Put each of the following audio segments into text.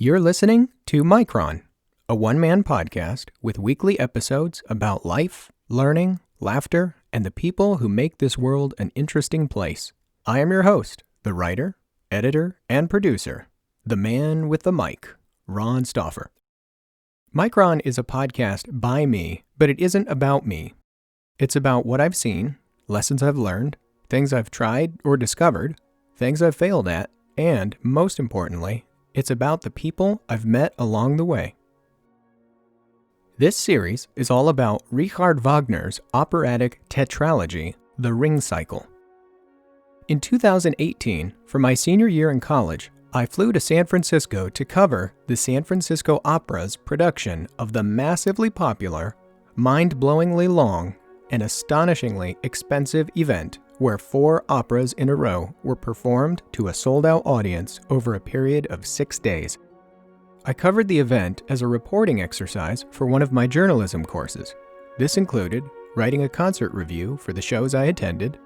You're listening to Micron, a one-man podcast with weekly episodes about life, learning, laughter, and the people who make this world an interesting place. I am your host, the writer, editor, and producer, the man with the mic, Ron Stauffer. Micron is a podcast by me, but it isn't about me. It's about what I've seen, lessons I've learned, things I've tried or discovered, things I've failed at, and, most importantly, it's about the people I've met along the way. This series is all about Richard Wagner's operatic tetralogy, The Ring Cycle. In 2018, for my senior year in college, I flew to San Francisco to cover the San Francisco Opera's production of the massively popular, mind-blowingly long, and astonishingly expensive event where 4 operas in a row were performed to a sold-out audience over a period of 6 days. I covered the event as a reporting exercise for one of my journalism courses. This included writing a concert review for the shows I attended,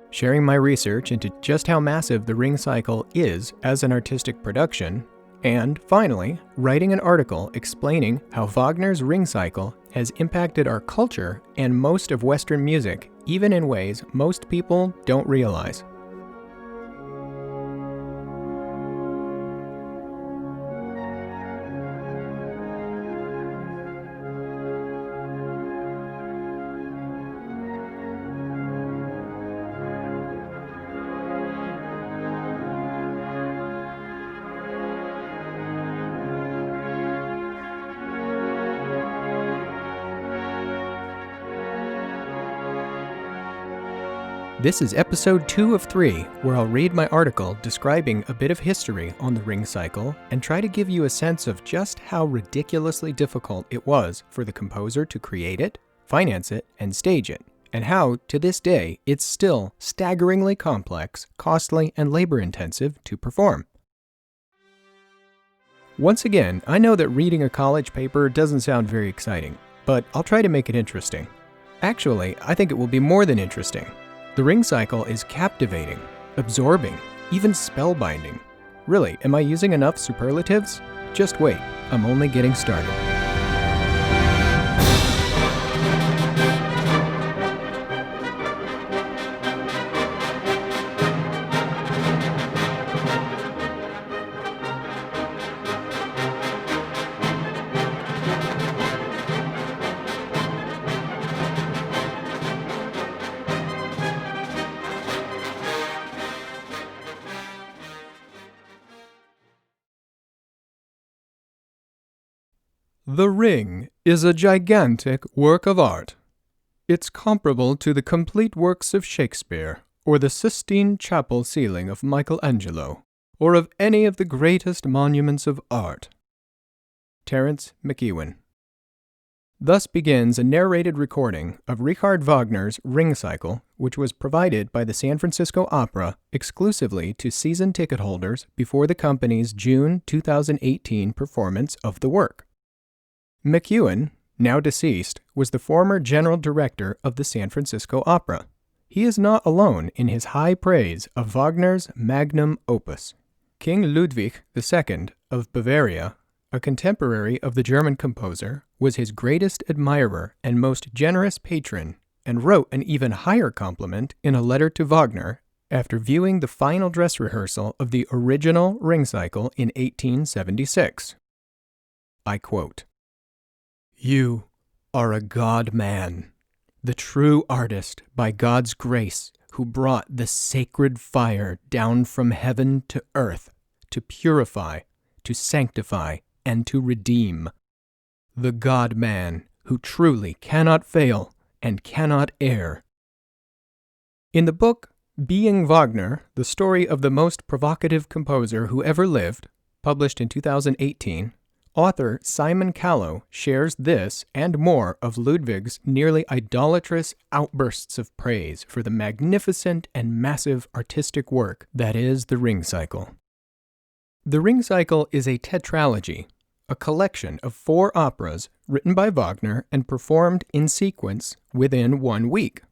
sharing my research into just how massive the Ring Cycle is as an artistic production, and finally, writing an article explaining how Wagner's Ring Cycle has impacted our culture and most of Western music, even in ways most people don't realize. This is episode 2 of 3, where I'll read my article describing a bit of history on the Ring Cycle and try to give you a sense of just how ridiculously difficult it was for the composer to create it, finance it, and stage it, and how, to this day, it's still staggeringly complex, costly, and labor-intensive to perform. Once again, I know that reading a college paper doesn't sound very exciting, but I'll try to make it interesting. Actually, I think it will be more than interesting. The Ring Cycle is captivating, absorbing, even spellbinding. Really, am I using enough superlatives? Just wait, I'm only getting started. The Ring is a gigantic work of art. It's comparable to the complete works of Shakespeare, or the Sistine Chapel ceiling of Michelangelo, or of any of the greatest monuments of art. Terence McEwen. Thus begins a narrated recording of Richard Wagner's Ring Cycle, which was provided by the San Francisco Opera exclusively to season ticket holders before the company's June 2018 performance of the work. McEwen, now deceased, was the former general director of the San Francisco Opera. He is not alone in his high praise of Wagner's magnum opus. King Ludwig II of Bavaria, a contemporary of the German composer, was his greatest admirer and most generous patron, and wrote an even higher compliment in a letter to Wagner after viewing the final dress rehearsal of the original Ring Cycle in 1876. I quote, "You are a God-man, the true artist by God's grace who brought the sacred fire down from heaven to earth to purify, to sanctify, and to redeem. The God-man who truly cannot fail and cannot err." In the book Being Wagner, the story of the most provocative composer who ever lived, published in 2018, author Simon Callow shares this and more of Ludwig's nearly idolatrous outbursts of praise for the magnificent and massive artistic work that is the Ring Cycle. The Ring Cycle is a tetralogy, a collection of 4 operas written by Wagner and performed in sequence within 1 week.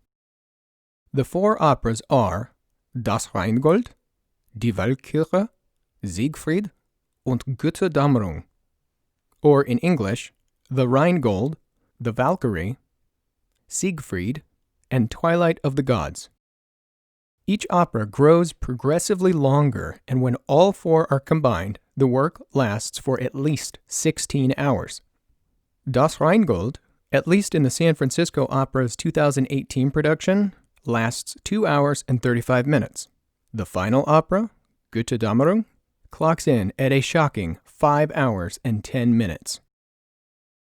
The 4 operas are Das Rheingold, Die Walküre, Siegfried, und Götterdämmerung, or in English, The Rheingold, The Valkyrie, Siegfried, and Twilight of the Gods. Each opera grows progressively longer, and when all four are combined, the work lasts for at least 16 hours. Das Rheingold, at least in the San Francisco Opera's 2018 production, lasts 2 hours and 35 minutes. The final opera, Götterdämmerung, clocks in at a shocking 5 hours and 10 minutes.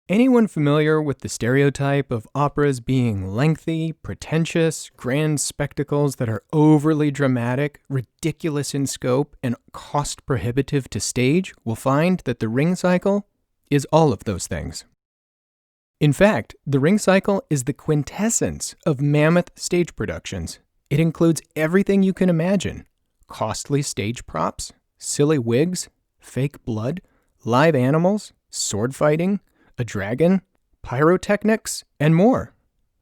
Anyone familiar with the stereotype of operas being lengthy, pretentious, grand spectacles that are overly dramatic, ridiculous in scope, and cost-prohibitive to stage will find that the Ring Cycle is all of those things. In fact, the Ring Cycle is the quintessence of mammoth stage productions. It includes everything you can imagine: costly stage props, silly wigs, fake blood, live animals, sword fighting, a dragon, pyrotechnics, and more.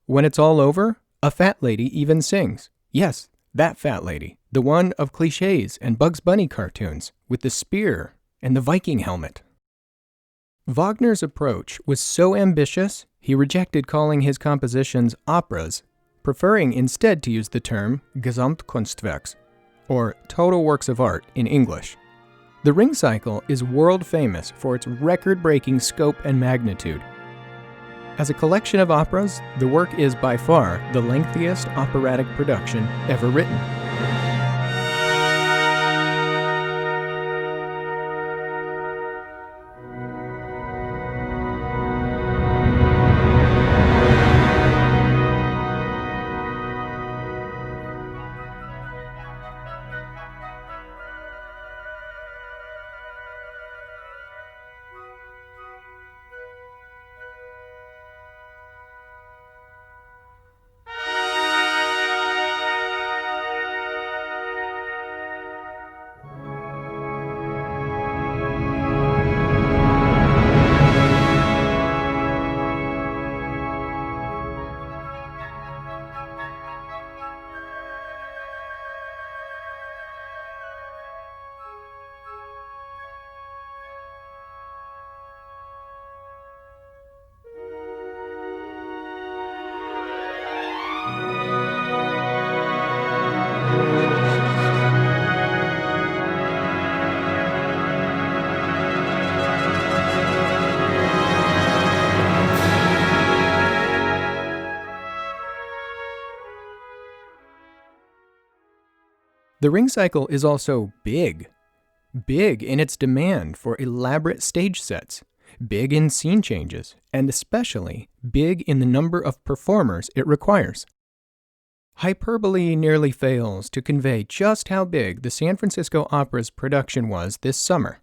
When it's all over, a fat lady even sings. Yes, that fat lady, the one of clichés and Bugs Bunny cartoons, with the spear and the Viking helmet. Wagner's approach was so ambitious, he rejected calling his compositions operas, preferring instead to use the term Gesamtkunstwerks, or total works of art in English. The Ring Cycle is world famous for its record-breaking scope and magnitude. As a collection of operas, the work is by far the lengthiest operatic production ever written. The Ring Cycle is also big. Big in its demand for elaborate stage sets, big in scene changes, and especially big in the number of performers it requires. Hyperbole nearly fails to convey just how big the San Francisco Opera's production was this summer.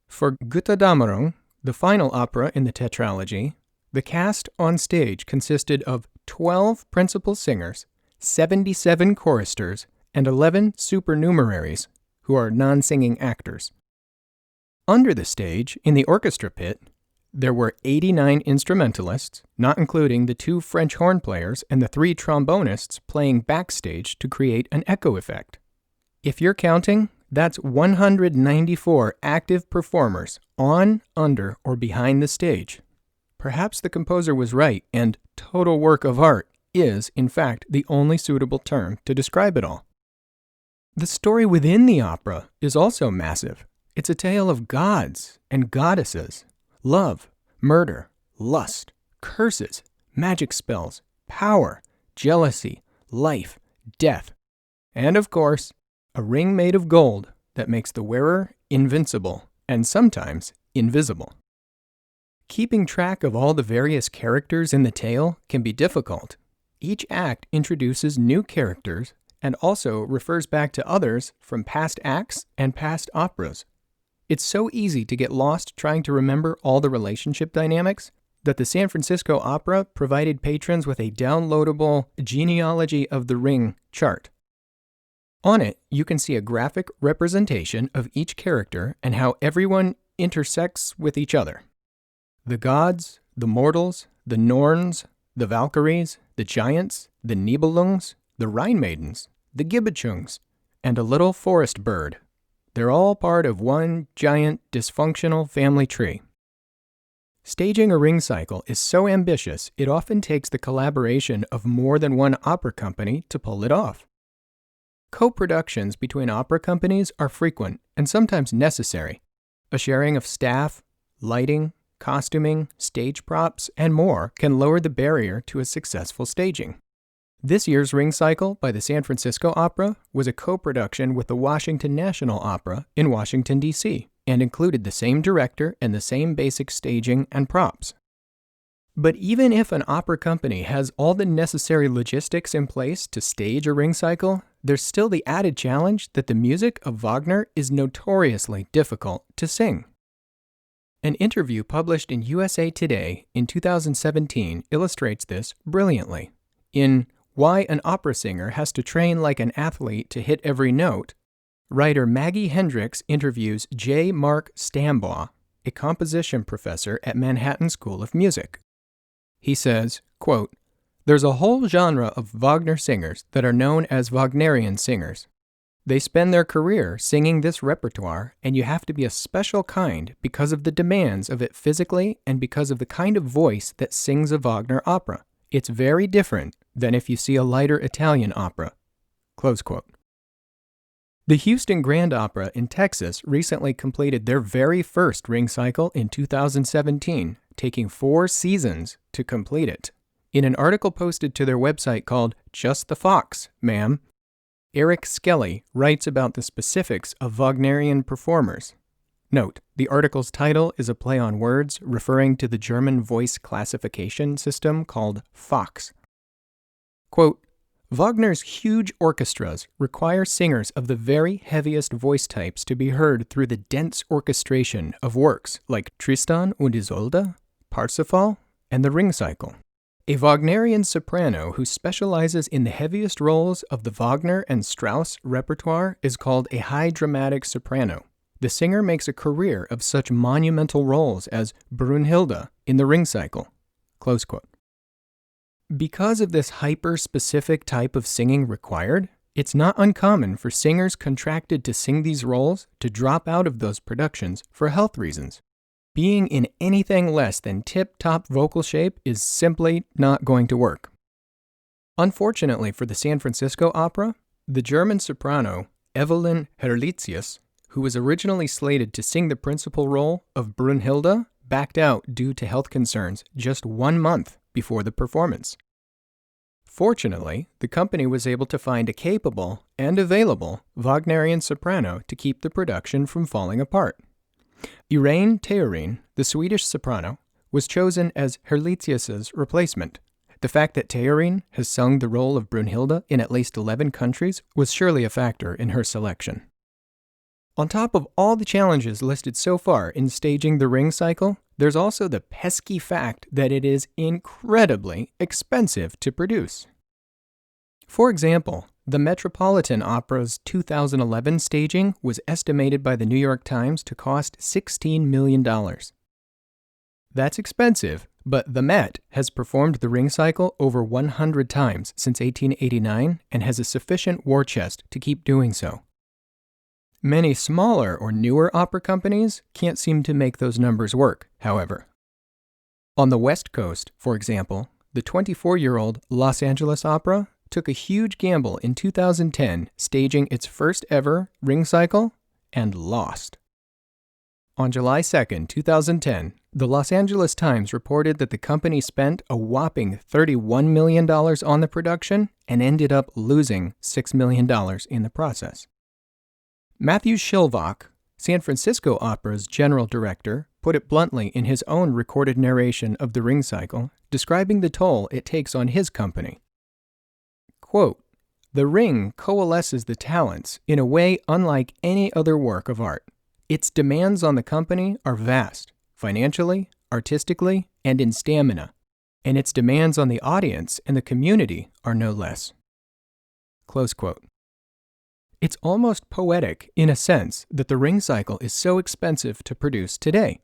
For Götterdämmerung, the final opera in the tetralogy, the cast on stage consisted of 12 principal singers, 77 choristers, and 11 supernumeraries, who are non-singing actors. Under the stage, in the orchestra pit, there were 89 instrumentalists, not including the 2 French horn players and the 3 trombonists playing backstage to create an echo effect. If you're counting, that's 194 active performers on, under, or behind the stage. Perhaps the composer was right, and total work of art is, in fact, the only suitable term to describe it all. The story within the opera is also massive. It's a tale of gods and goddesses, love, murder, lust, curses, magic spells, power, jealousy, life, death, and of course, a ring made of gold that makes the wearer invincible and sometimes invisible. Keeping track of all the various characters in the tale can be difficult. Each act introduces new characters and also refers back to others from past acts and past operas. It's so easy to get lost trying to remember all the relationship dynamics that the San Francisco Opera provided patrons with a downloadable Genealogy of the Ring chart. On it, you can see a graphic representation of each character and how everyone intersects with each other. The gods, the mortals, the Norns, the Valkyries, the giants, the Nibelungs, the Rhine Maidens, the Gibichungs, and a little forest bird, They're all part of one giant dysfunctional family tree. Staging a ring cycle is so ambitious, it often takes the collaboration of more than one opera company to pull it off. Co-productions between opera companies are frequent and sometimes necessary. A sharing of staff, lighting, costuming, stage props, and more can lower the barrier to a successful staging. This year's Ring Cycle by the San Francisco Opera was a co-production with the Washington National Opera in Washington, D.C., and included the same director and the same basic staging and props. But even if an opera company has all the necessary logistics in place to stage a ring cycle, there's still the added challenge that the music of Wagner is notoriously difficult to sing. An interview published in USA Today in 2017 illustrates this brilliantly. In Why an Opera Singer Has to Train Like an Athlete to Hit Every Note, writer Maggie Hendricks interviews J. Mark Stambaugh, a composition professor at Manhattan School of Music. He says, quote, "There's a whole genre of Wagner singers that are known as Wagnerian singers. They spend their career singing this repertoire, and you have to be a special kind because of the demands of it physically and because of the kind of voice that sings a Wagner opera. It's very different than if you see a lighter Italian opera." Close quote. The Houston Grand Opera in Texas recently completed their very first ring cycle in 2017, taking 4 seasons to complete it. In an article posted to their website called Just the Fox, Ma'am, Eric Skelly writes about the specifics of Wagnerian performers. Note, the article's title is a play on words referring to the German voice classification system called Fox. Quote, "Wagner's huge orchestras require singers of the very heaviest voice types to be heard through the dense orchestration of works like Tristan und Isolde, Parsifal, and the Ring Cycle. A Wagnerian soprano who specializes in the heaviest roles of the Wagner and Strauss repertoire is called a high dramatic soprano. The singer makes a career of such monumental roles as Brunhilde in the Ring Cycle." Close quote. Because of this hyper-specific type of singing required, it's not uncommon for singers contracted to sing these roles to drop out of those productions for health reasons. Being in anything less than tip-top vocal shape is simply not going to work. Unfortunately for the San Francisco Opera, the German soprano Evelyn Herlitzius, who was originally slated to sing the principal role of Brunhilde, backed out due to health concerns just 1 month before the performance. Fortunately, the company was able to find a capable and available Wagnerian soprano to keep the production from falling apart. Irene Theorin, the Swedish soprano, was chosen as Herlitzius's replacement. The fact that Theorin has sung the role of Brunhilde in at least 11 countries was surely a factor in her selection. On top of all the challenges listed so far in staging the Ring Cycle, there's also the pesky fact that it is incredibly expensive to produce. For example, the Metropolitan Opera's 2011 staging was estimated by the New York Times to cost $16 million. That's expensive, but the Met has performed the Ring Cycle over 100 times since 1889 and has a sufficient war chest to keep doing so. Many smaller or newer opera companies can't seem to make those numbers work, however. On the West Coast, for example, the 24-year-old Los Angeles Opera took a huge gamble in 2010 staging its first ever Ring Cycle and lost. On July 2, 2010, the Los Angeles Times reported that the company spent a whopping $31 million on the production and ended up losing $6 million in the process. Matthew Schilbach, San Francisco Opera's general director, put it bluntly in his own recorded narration of the Ring Cycle, describing the toll it takes on his company. Quote, "The Ring coalesces the talents in a way unlike any other work of art. Its demands on the company are vast, financially, artistically, and in stamina, and its demands on the audience and the community are no less." Close quote. It's almost poetic in a sense that the Ring Cycle is so expensive to produce today.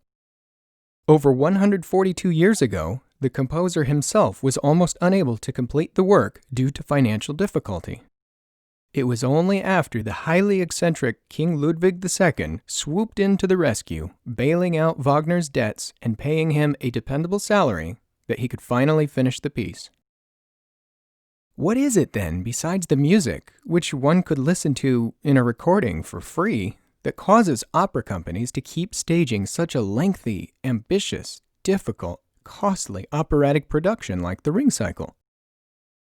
Over 142 years ago, the composer himself was almost unable to complete the work due to financial difficulty. It was only after the highly eccentric King Ludwig II swooped in to the rescue, bailing out Wagner's debts and paying him a dependable salary, that he could finally finish the piece. What is it then, besides the music, which one could listen to in a recording for free, that causes opera companies to keep staging such a lengthy, ambitious, difficult, costly operatic production like The Ring Cycle?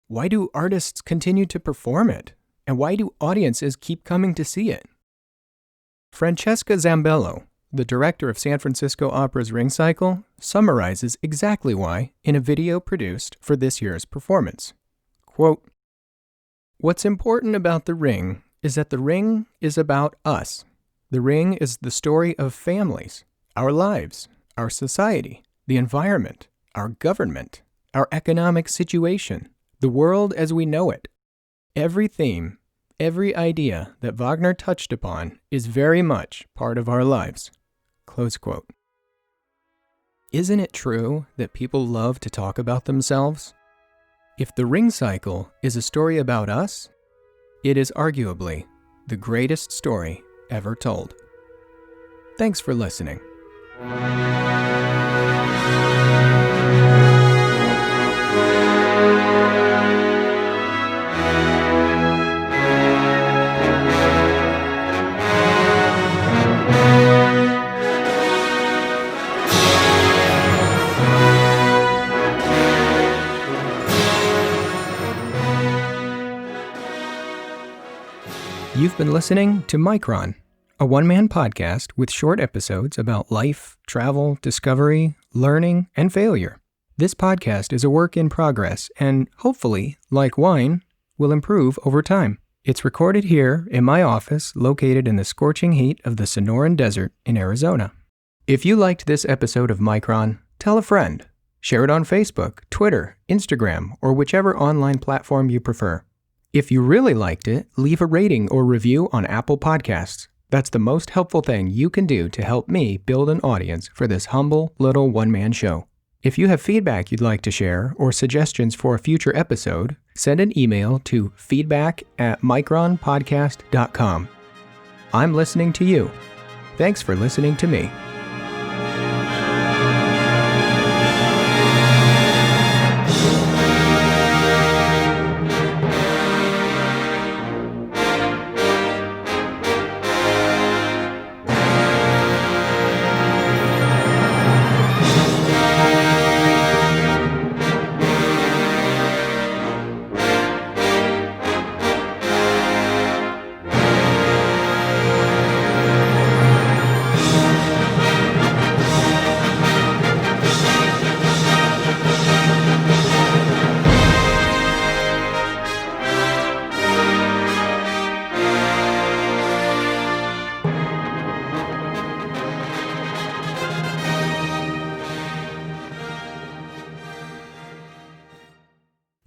Why do artists continue to perform it? And why do audiences keep coming to see it? Francesca Zambello, the director of San Francisco Opera's Ring Cycle, summarizes exactly why in a video produced for this year's performance. Quote, "What's important about The Ring is that The Ring is about us. The Ring is the story of families, our lives, our society, the environment, our government, our economic situation, the world as we know it. Every theme, every idea that Wagner touched upon is very much part of our lives." Close quote. Isn't it true that people love to talk about themselves? If The Ring Cycle is a story about us, it is arguably the greatest story ever told. Thanks for listening. You've been listening to Micron, a one-man podcast with short episodes about life, travel, discovery, learning, and failure. This podcast is a work in progress and, hopefully, like wine, will improve over time. It's recorded here in my office located in the scorching heat of the Sonoran Desert in Arizona. If you liked this episode of Micron, tell a friend. Share it on Facebook, Twitter, Instagram, or whichever online platform you prefer. If you really liked it, leave a rating or review on Apple Podcasts. That's the most helpful thing you can do to help me build an audience for this humble little one-man show. If you have feedback you'd like to share or suggestions for a future episode, send an email to feedback@micronpodcast.com. I'm listening to you. Thanks for listening to me.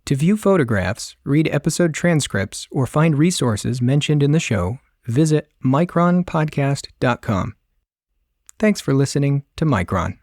To view photographs, read episode transcripts, or find resources mentioned in the show, visit micronpodcast.com. Thanks for listening to Micron.